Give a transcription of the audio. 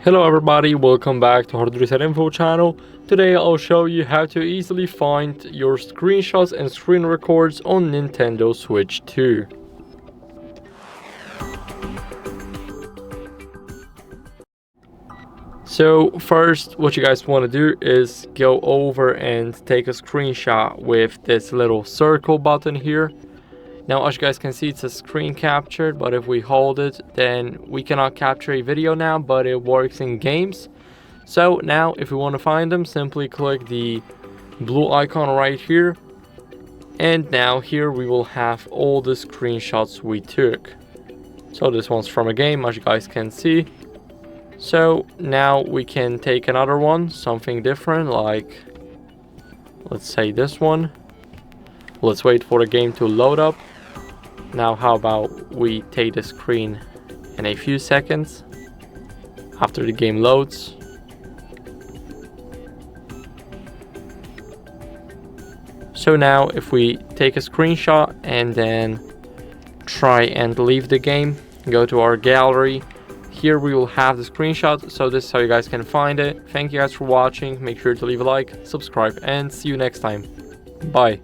Hello everybody, welcome back to HardReset.Info channel. Today I'll show you how to easily find your screenshots and screen records on Nintendo Switch 2. So first, what you guys want to do is go over and take a screenshot with this little circle button here. Now, as you guys can see, it's a screen captured, but if we hold it, then we cannot capture a video now, but it works in games. So now, if we want to find them, simply click the blue icon right here. And now here we will have all the screenshots we took. So this one's from a game, as you guys can see. So now we can take another one, something different, like, let's say this one. Let's wait for the game to load up. Now how about we take the screen in a few seconds after the game loads. So now if we take a screenshot and then try and leave the game, go to our gallery, here we will have the screenshot. So this is how you guys can find it. Thank you guys for watching. Make sure to leave a like, subscribe, and see you next time. Bye.